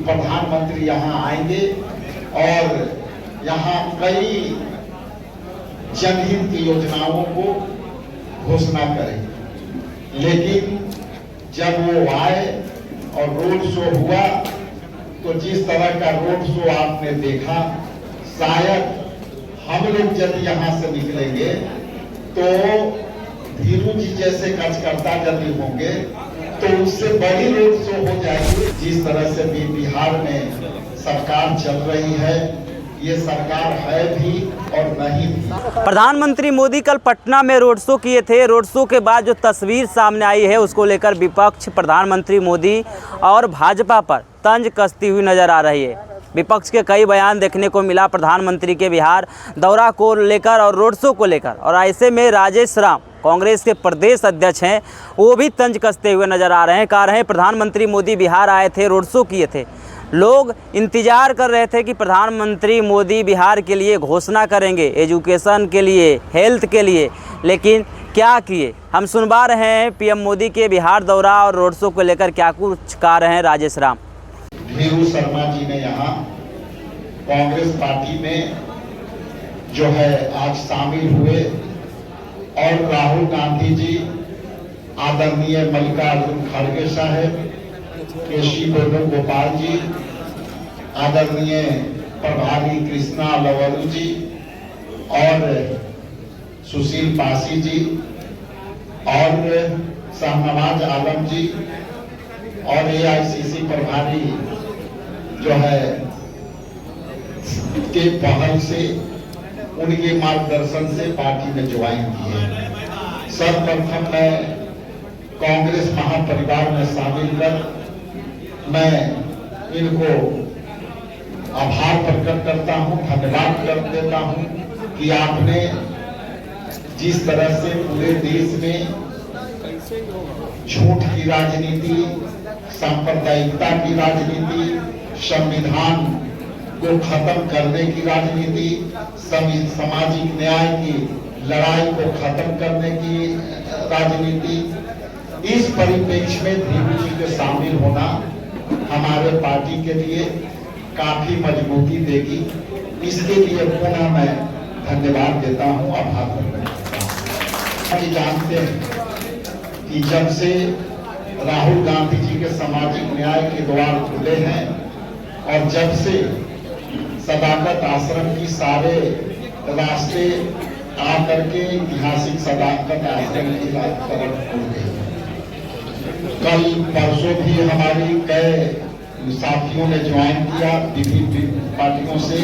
प्रधानमंत्री यहाँ आएंगे और यहाँ कई जनहित की योजनाओं को घोषणा करेंगे। लेकिन जब वो आए और रोड शो हुआ तो जिस तरह का रोड शो आपने देखा, शायद हम लोग जब यहाँ से निकलेंगे तो धीरू जी जैसे कार्यकर्ता यदि होंगे तो उससे बड़ी रोड शो हो जाएगी। जिस तरह से भी बिहार में सरकार चल रही है, ये सरकार है भी और नहीं भी। प्रधानमंत्री मोदी कल पटना में रोड शो किए थे। रोड शो के बाद जो तस्वीर सामने आई है उसको लेकर विपक्ष प्रधानमंत्री मोदी और भाजपा पर तंज कसती हुई नजर आ रही है। विपक्ष के कई बयान देखने को मिला प्रधानमंत्री के बिहार दौरा को लेकर और रोड शो को लेकर, और ऐसे में राजेश राम कांग्रेस के प्रदेश अध्यक्ष हैं, वो भी तंज कसते हुए नजर आ रहे हैं। कह रहे हैं प्रधानमंत्री मोदी बिहार आए थे, रोड शो किए थे, लोग इंतजार कर रहे थे कि प्रधानमंत्री मोदी बिहार के लिए घोषणा करेंगे, एजुकेशन के लिए, हेल्थ के लिए, लेकिन क्या किए। हम सुनवा रहे हैं पीएम मोदी के बिहार दौरा और रोड शो को लेकर क्या कुछ कह रहे हैं राजेश राम। धीरू शर्मा जी ने यहाँ कांग्रेस पार्टी में जो है आज शामिल हुए और राहुल गांधी जी, आदरणीय मल्लिकार्जुन खड़गे साहब, केसी वेणुगोपाल जी, आदरणीय प्रभारी कृष्णा लवरू जी और सुशील पासी जी और शाहनवाज आलम जी और एआईसीसी प्रभारी जो है के पहल से, उनके मार्गदर्शन से पार्टी में ज्वाइन किए। सर्वप्रथम मैं कांग्रेस महापरिवार में शामिल कर मैं इनको आभार प्रकट करता हूं, धन्यवाद कर देता हूं कि आपने जिस तरह से पूरे देश में झूठ की राजनीति, सांप्रदायिकता की राजनीति, संविधान को खत्म करने की राजनीति, सामाजिक न्याय की लड़ाई को खत्म करने की राजनीति, इस परिप्रेक्ष्य में धीरू जी के शामिल होना हमारे पार्टी के लिए काफी मजबूती देगी। इसके लिए पुनः मैं धन्यवाद देता हूं, आभार प्रकट करता हूं। जानते हैं कि जब से राहुल गांधी जी के सामाजिक न्याय के द्वार खुले हैं और जब से सदाकत आश्रम की सारे रास्ते आकर के ऐतिहासिक सदाकत आश्रम की तरफ खुल गई। कल परसों भी हमारी कई साथियों ने ज्वाइन किया विभिन्न पार्टियों से,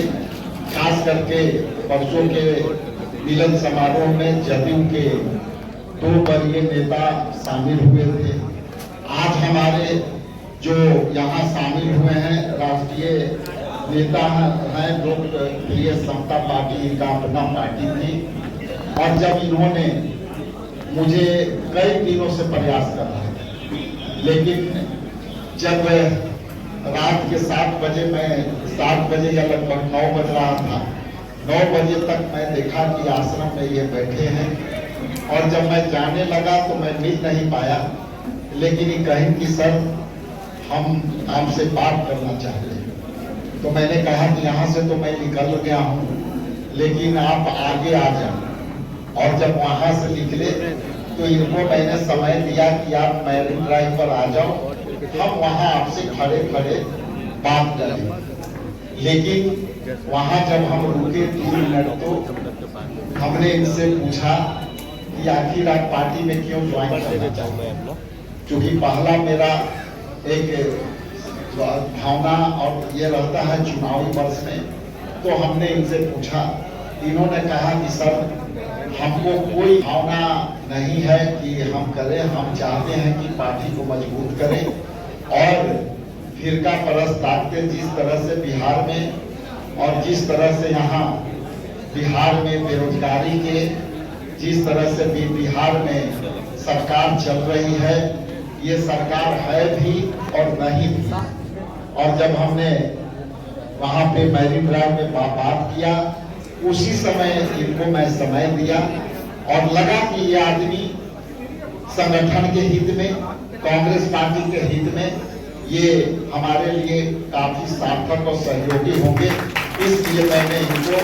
खास करके परसों के मिलन समारोह में जदयू के 2 वरीय नेता शामिल हुए थे। आज हमारे जो यहाँ शामिल हुए हैं राष्ट्रीय नेता हैं, लोकप्रिय समता पार्टी, इनका अपना पार्टी थी, और जब इन्होंने मुझे कई दिनों से प्रयास कर रहे थे, लेकिन जब रात के 7 बजे या लगभग 9 बज रहा था, 9 बजे तक मैं देखा कि आश्रम में ये बैठे हैं, और जब मैं जाने लगा तो मैं मिल नहीं पाया, लेकिन ये कहें कि सर हम आपसे बात करना चाहते हैं। तो मैंने कहा कि यहाँ से तो मैं निकल गया हूँ, लेकिन आप आगे आ जाओ। और जब वहां से निकले तो इनको मैंने समय दिया कि आप मैरिन ड्राइव पर आ जाओ, हम वहां आपसे खड़े खड़े बात करें। लेकिन वहां जब हम रुके 3 मिनट तो हमने इनसे पूछा कि आखिर आप पार्टी में क्यों ज्वाइन करना चाहते हैं, क्योंकि पहला मेरा एक भावना और ये रहता है चुनावी वर्ष में। तो हमने इनसे पूछा, इन्होंने कहा कि सर हमको कोई भावना नहीं है कि हम करें, हम चाहते हैं कि पार्टी को मजबूत करें और फिरका परस्त ताकतें जिस तरह से बिहार में और जिस तरह से यहाँ बिहार में बेरोजगारी के जिस तरह से भी बिहार में सरकार चल रही है, ये सरकार है भी और नहीं भी। और जब हमने वहां पे मैरिन ड्राइव में बात किया, उसी समय इनको मैं समय दिया और लगा कि ये आदमी संगठन के हित में, कांग्रेस पार्टी के हित में ये हमारे लिए काफी सार्थक और सहयोगी होंगे, इसलिए मैंने इनको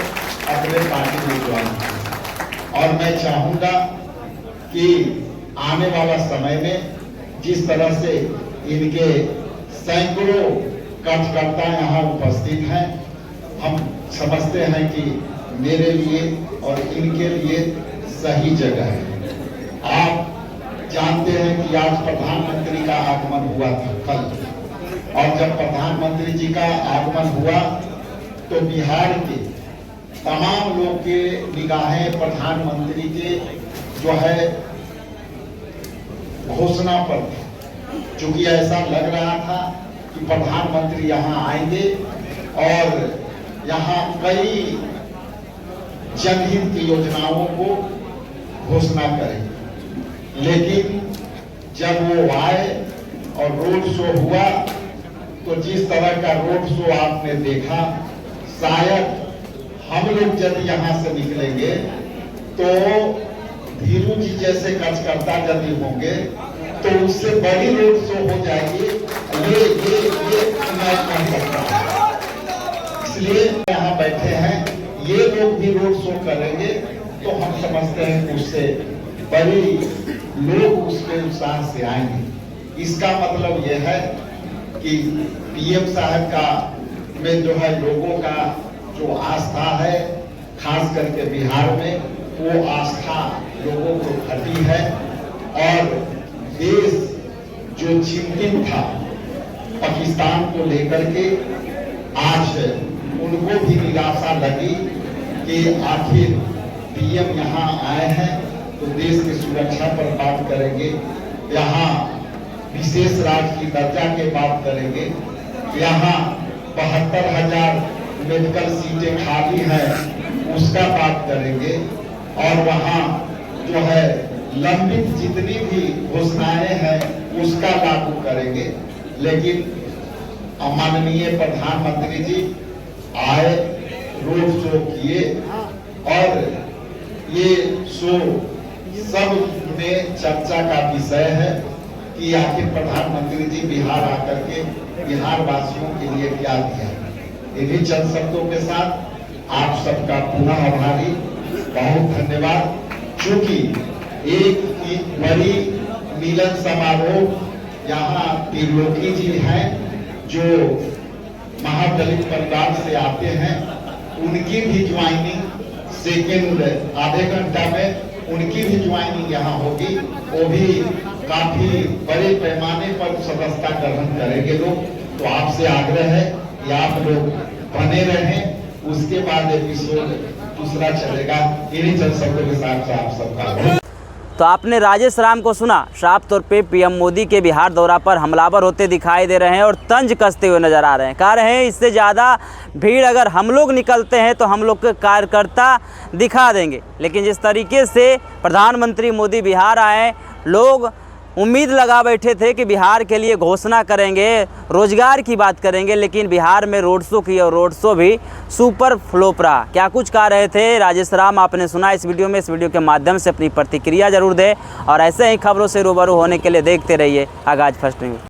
अपने पार्टी में ज्वाइन किया। और मैं चाहूंगा कि आने वाला समय में जिस तरह से इनके सैकड़ों कार्यकर्ता यहाँ उपस्थित हैं, हम समझते हैं कि मेरे लिए और इनके लिए सही जगह है। आप जानते हैं कि आज प्रधानमंत्री का आगमन हुआ था कल, और जब प्रधानमंत्री जी का आगमन हुआ तो बिहार के तमाम लोग के निगाहें प्रधानमंत्री के जो है घोषणा पर थी, क्योंकि ऐसा लग रहा था कि प्रधानमंत्री यहाँ आएंगे और यहाँ कई जनहित की योजनाओं को घोषणा करेंगे। लेकिन जब वो आए और रोड शो हुआ तो जिस तरह का रोड शो आपने देखा, शायद हम लोग यदि यहाँ से निकलेंगे तो धीरू जी जैसे कार्यकर्ता यदि होंगे तो उससे बड़ी रोड शो हो जाएगी। ये मैं कह सकता हूं। इसलिए यहाँ बैठे हैं, ये लोग भी रोड शो करेंगे तो हम समझते हैं कि उससे बड़ी लोग उसके उत्साह से आएंगे। इसका मतलब यह है कि पीएम साहब का में जो है लोगों का जो आस्था है, खास करके बिहार में, वो आस्था लोगों को घटी है। और देश जो चिंतित था पाकिस्तान को लेकर के, आज उनको भी निराशा लगी कि आखिर पीएम यहाँ आए हैं तो देश की सुरक्षा पर बात करेंगे, यहाँ विशेष राज्य की दर्जा के बात करेंगे, यहाँ 72,000 मेडिकल सीटें खाली हैं उसका बात करेंगे, और वहाँ जो है लंबित जितनी भी घोषणाएं हैं उसका लागू करेंगे। लेकिन माननीय प्रधानमंत्री जी आए, रोड शो किए, और ये शो सब में चर्चा का विषय है कि आखिर प्रधानमंत्री जी बिहार आकर के बिहार वासियों के लिए क्या किया। इन्हीं चंद शब्दों के साथ आप सबका पुनः आभारी, बहुत धन्यवाद। क्योंकि एक बड़ी मिलन समारोह यहाँ त्रिलोकी जी हैं जो महादलित परिवार से आते हैं, उनकी भी ज्वाइनिंग सेकेंड आधे घंटा में उनकी भी ज्वाइनिंग यहाँ होगी। वो भी काफी बड़े पैमाने पर सदस्यता ग्रहण करेंगे लोग। तो आपसे आग्रह है कि आप लोग बने रहें, उसके बाद एपिसोड दूसरा चलेगा। इन्हीं चंद शब्दों के साथ आप सबका। तो आपने राजेश राम को सुना। साफ तौर पे पीएम मोदी के बिहार दौरा पर हमलावर होते दिखाई दे रहे हैं और तंज कसते हुए नजर आ रहे हैं। कह रहे हैं इससे ज़्यादा भीड़ अगर हम लोग निकलते हैं तो हम लोग के कार्यकर्ता दिखा देंगे। लेकिन जिस तरीके से प्रधानमंत्री मोदी बिहार आए, लोग उम्मीद लगा बैठे थे कि बिहार के लिए घोषणा करेंगे, रोजगार की बात करेंगे, लेकिन बिहार में रोड शो की और रोड शो भी सुपर फ्लॉप रहा। क्या कुछ कह रहे थे राजेश राम आपने सुना इस वीडियो में। इस वीडियो के माध्यम से अपनी प्रतिक्रिया जरूर दें और ऐसे ही खबरों से रूबरू होने के लिए देखते रहिए आगाज फर्स्ट न्यूज़।